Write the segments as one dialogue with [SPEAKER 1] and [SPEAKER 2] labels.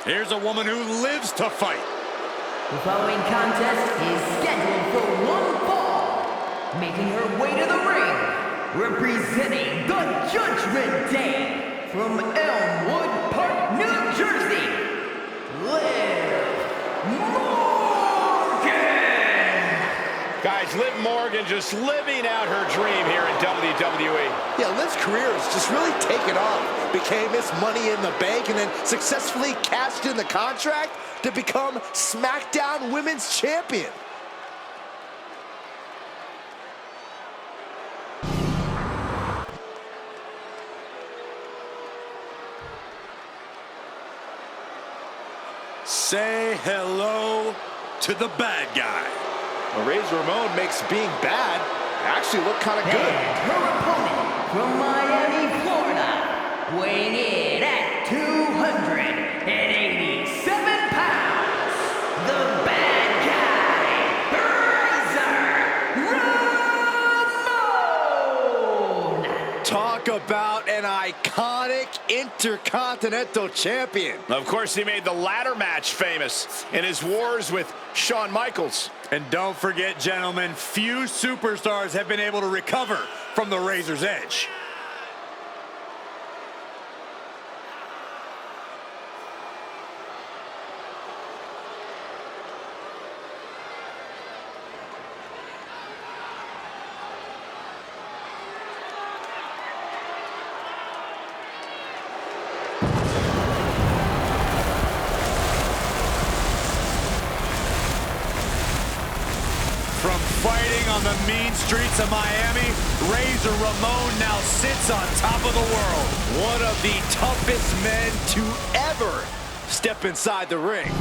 [SPEAKER 1] Here's a woman who lives to fight.
[SPEAKER 2] The following contest is scheduled for one fall. Making her way to the ring, representing the Judgment Day from Elmwood Park, New Jersey, Liv Morgan!
[SPEAKER 3] Guys, Liv Morgan just living out her dream here in WWE.
[SPEAKER 4] Yeah, Liv's career has just really taken off. Became Miss Money in the Bank and then successfully cashed in the contract to become SmackDown Women's Champion.
[SPEAKER 1] Say hello to the bad guy.
[SPEAKER 4] Well, Razor Ramon makes being bad actually look kind of good.
[SPEAKER 2] And her opponent from Miami, Florida, weighing in at 287 pounds, the bad guy, Razor Ramon!
[SPEAKER 4] Talk about an iconic Intercontinental Champion.
[SPEAKER 3] Of course, he made the ladder match famous in his wars with Shawn Michaels.
[SPEAKER 1] And don't forget, gentlemen, few superstars have been able to recover from the Razor's Edge. From fighting on the mean streets of Miami, Razor Ramon now sits on top of the world.
[SPEAKER 4] One of the toughest men to ever step inside the ring.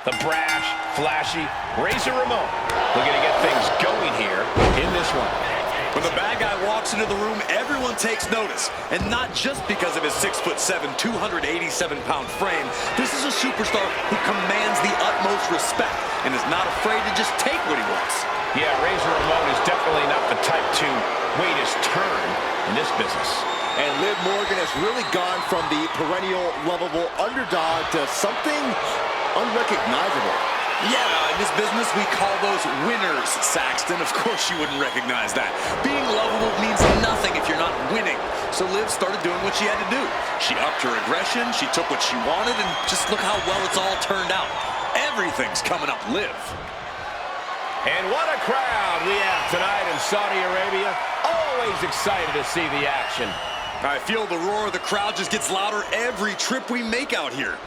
[SPEAKER 3] The brash, flashy Razor Ramon looking to get things going here in this one.
[SPEAKER 1] When the bad guy walks into the room, everyone takes notice. And not just because of his 6'7", 287-pound frame. This is a superstar who commands the utmost respect and is not afraid to just take what he wants.
[SPEAKER 3] Yeah, Razor Ramon is definitely not the type to wait his turn in this business.
[SPEAKER 4] And Liv Morgan has really gone from the perennial lovable underdog to something unrecognizable.
[SPEAKER 1] Yeah, in this business, we call those winners, Saxton. Of course you wouldn't recognize that. Being lovable means nothing if you're not winning. So Liv started doing what she had to do. She upped her aggression, she took what she wanted, and just look how well it's all turned out. Everything's coming up Liv.
[SPEAKER 3] And what a crowd we have tonight in Saudi Arabia. Always excited to see the action.
[SPEAKER 1] I feel the roar of the crowd just gets louder every trip we make out here.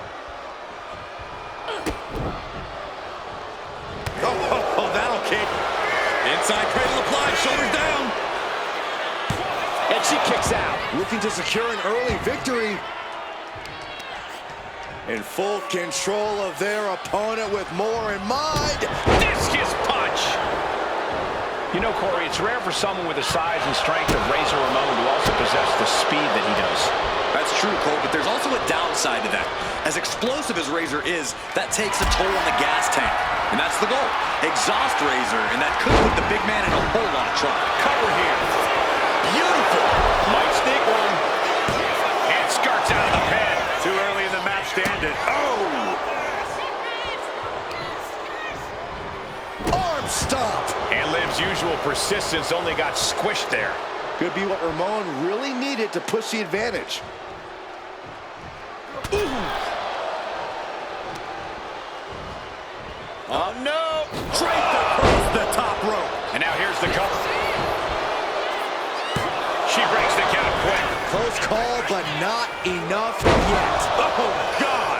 [SPEAKER 1] Oh, that'll kick. Inside cradle applied, shoulders down.
[SPEAKER 3] And she kicks out.
[SPEAKER 4] Looking to secure an early victory. In full control of their opponent with more in mind.
[SPEAKER 3] Discus punch. You know, Corey, it's rare for someone with the size and strength of Razor Ramon to also possess the speed that he does.
[SPEAKER 1] That's true, Cole, but there's also a downside to that. As explosive as Razor is, that takes a toll on the gas tank. And that's the goal. Exhaust Razor, and that could put the big man in a whole lot of trouble.
[SPEAKER 3] Cover here. Beautiful. Might sneak one. And skirts out of the pin.
[SPEAKER 1] Too early in the match to end it. Oh!
[SPEAKER 4] Arm stomp.
[SPEAKER 3] And Liv's usual persistence only got squished there.
[SPEAKER 4] Could be what Ramon really needed to push the advantage.
[SPEAKER 3] Oh, no.
[SPEAKER 1] Draped across the top rope.
[SPEAKER 3] And now here's the cover. She breaks the count quick.
[SPEAKER 4] Close call, but not enough yet.
[SPEAKER 1] Oh, God.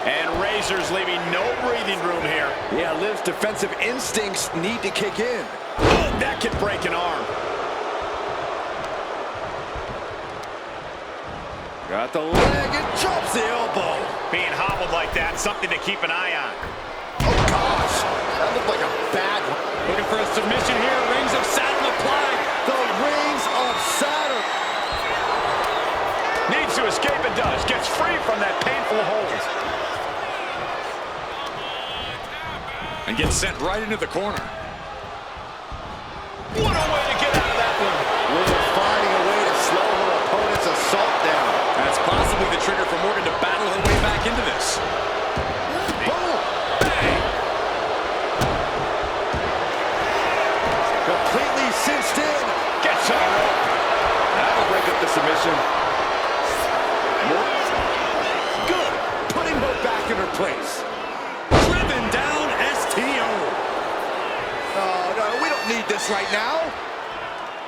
[SPEAKER 3] And Razor's leaving no breathing room here.
[SPEAKER 4] Yeah, Liv's defensive instincts need to kick in.
[SPEAKER 3] Oh, that could break an arm.
[SPEAKER 4] Got the leg and drops the elbow.
[SPEAKER 3] Being hobbled like that, something to keep an eye on.
[SPEAKER 4] Oh, gosh. That looked like a bad one.
[SPEAKER 3] Looking for a submission here. Rings of Saturn applied.
[SPEAKER 4] The rings of Saturn.
[SPEAKER 3] Needs to escape and does. Gets free from that painful hold.
[SPEAKER 1] And gets sent right into the corner. probably the trigger for Morgan to battle her way back into this.
[SPEAKER 4] Boom! Bang! Completely cinched in.
[SPEAKER 3] Gets on the rope.
[SPEAKER 4] That'll break up the submission. Good. Putting her back in her place.
[SPEAKER 1] Driven down STO.
[SPEAKER 4] Oh, no, we don't need this right now.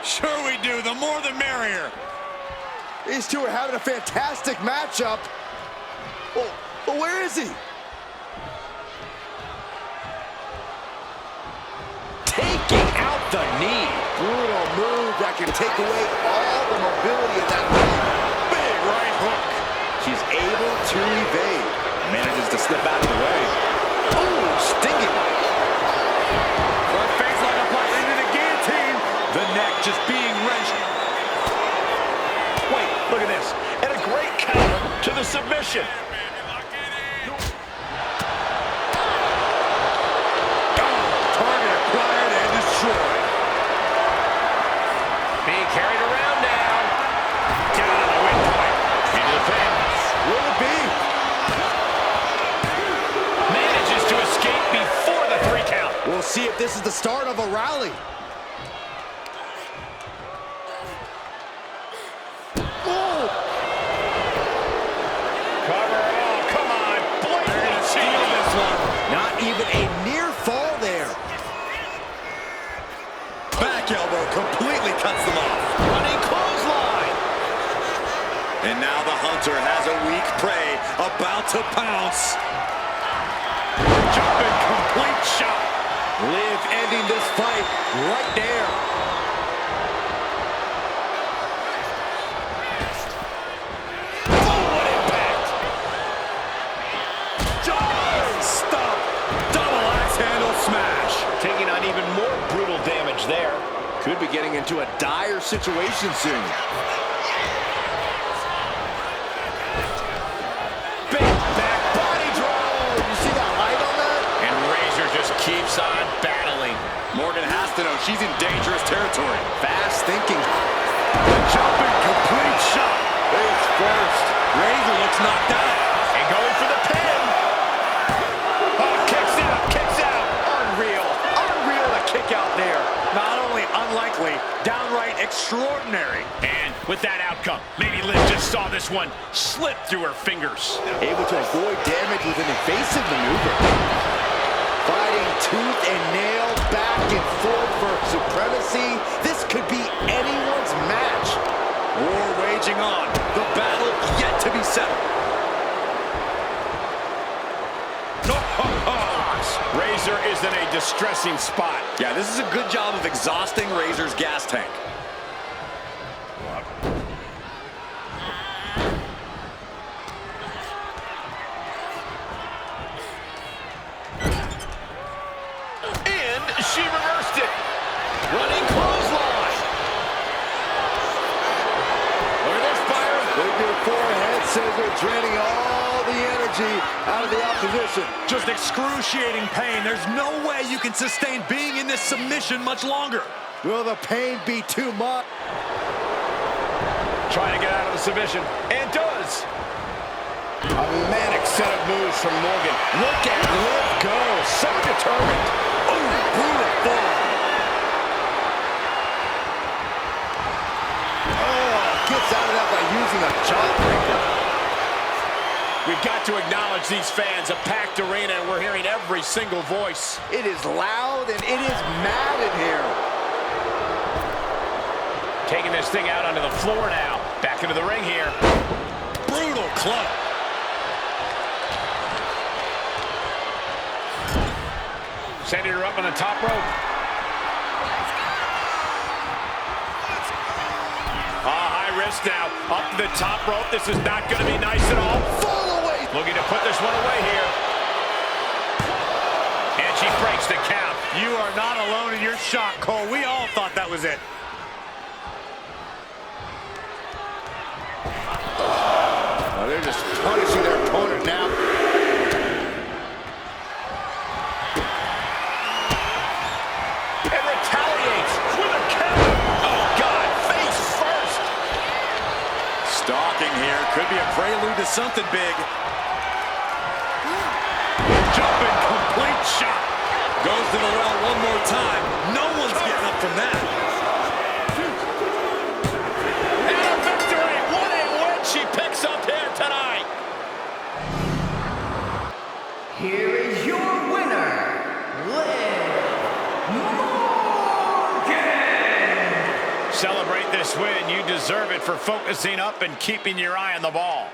[SPEAKER 1] Sure we do. The more the merrier.
[SPEAKER 4] These two are having a fantastic matchup. Well, where is he?
[SPEAKER 3] Taking out the knee.
[SPEAKER 4] Brutal move that can take away all the mobility of that leg.
[SPEAKER 1] Big right hook.
[SPEAKER 4] She's able to evade.
[SPEAKER 1] Manages to slip out of the way. Ooh, stinging. Front face like applied into the guillotine. The neck just being wrenched.
[SPEAKER 3] Wait, look at this. And a great counter to the submission.
[SPEAKER 1] Target acquired and destroyed.
[SPEAKER 3] Being carried around now. Down on the wing point. Into the pin.
[SPEAKER 4] Will it be?
[SPEAKER 3] Manages to escape before the 3 count.
[SPEAKER 4] We'll see if this is the start of a rally.
[SPEAKER 3] Cover. Oh, come on. Blatantly steal this one.
[SPEAKER 4] Not even a near fall there.
[SPEAKER 1] Back elbow completely cuts them off.
[SPEAKER 3] Running clothesline.
[SPEAKER 1] And now the hunter has a weak prey about to pounce.
[SPEAKER 3] Jumping complete shot.
[SPEAKER 4] Liv ending this fight right there.
[SPEAKER 3] Oh, what impact.
[SPEAKER 1] Stop. Double axe handle smash.
[SPEAKER 3] Taking on even more brutal damage there.
[SPEAKER 4] Could be getting into a dire situation soon.
[SPEAKER 3] Big back body drop.
[SPEAKER 4] You see that light on that?
[SPEAKER 3] And Razor just keeps on battling.
[SPEAKER 1] Morgan has to know she's in dangerous territory.
[SPEAKER 4] Fast thinking.
[SPEAKER 1] Jumping complete shot.
[SPEAKER 4] Face first.
[SPEAKER 1] Razor looks knocked out.
[SPEAKER 3] And going for the pin. Oh, kicks out, kicks out.
[SPEAKER 1] Unreal. Unreal to kick out there. Not only unlikely, downright extraordinary.
[SPEAKER 3] And with that outcome, maybe Liv just saw this one slip through her fingers.
[SPEAKER 4] Able to avoid damage with an evasive maneuver. Fighting tooth and nail, back and forth for supremacy. This could be anyone's match.
[SPEAKER 1] War waging on. The battle yet to be settled. No,
[SPEAKER 3] Razor is in a distressing spot.
[SPEAKER 1] Yeah, this is a good job of exhausting Razor's gas tank.
[SPEAKER 3] And she reversed it. Running clothesline.
[SPEAKER 1] Look at this, Byron.
[SPEAKER 4] Figure 4 head scissor, draining all the energy out of the opposition.
[SPEAKER 1] Just excruciating pain. There's no way you can sustain being in this submission much longer.
[SPEAKER 4] Will the pain be too much?
[SPEAKER 3] Trying to get out of the submission. And does. A manic set of moves from Morgan.
[SPEAKER 4] Look at Liv go, so determined.
[SPEAKER 1] Oh, brutal fall.
[SPEAKER 4] Oh, gets out of that by using a jawbreaker.
[SPEAKER 3] We've got to acknowledge these fans, a packed arena, and we're hearing every single voice.
[SPEAKER 4] It is loud and it is mad in here.
[SPEAKER 3] Taking this thing out onto the floor now. Back into the ring here.
[SPEAKER 1] Brutal club.
[SPEAKER 3] Sending her up on the top rope. High risk now. Up to the top rope. This is not going to be nice at all.
[SPEAKER 4] Fall away.
[SPEAKER 3] Looking to put this one away here. And she breaks the count.
[SPEAKER 1] You are not alone in your shock, Cole. We all thought that was it.
[SPEAKER 4] Oh, they're just punishing their opponent now.
[SPEAKER 3] And retaliates with a counter. Oh, God. Face first.
[SPEAKER 1] Stalking here. Could Could be a prelude to something big.
[SPEAKER 3] Jumping complete shot.
[SPEAKER 1] Goes to the well one more time. No one's getting up from that.
[SPEAKER 3] And a victory. What a win she picks up here tonight.
[SPEAKER 2] Here is your winner, Liv Morgan!
[SPEAKER 3] Celebrate this win. You deserve it for focusing up and keeping your eye on the ball.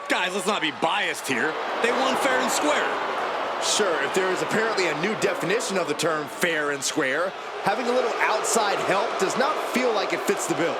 [SPEAKER 1] Guys, let's not be biased here. They won fair and square.
[SPEAKER 4] Sure, if there is apparently a new definition of the term fair and square, having a little outside help does not feel like it fits the bill.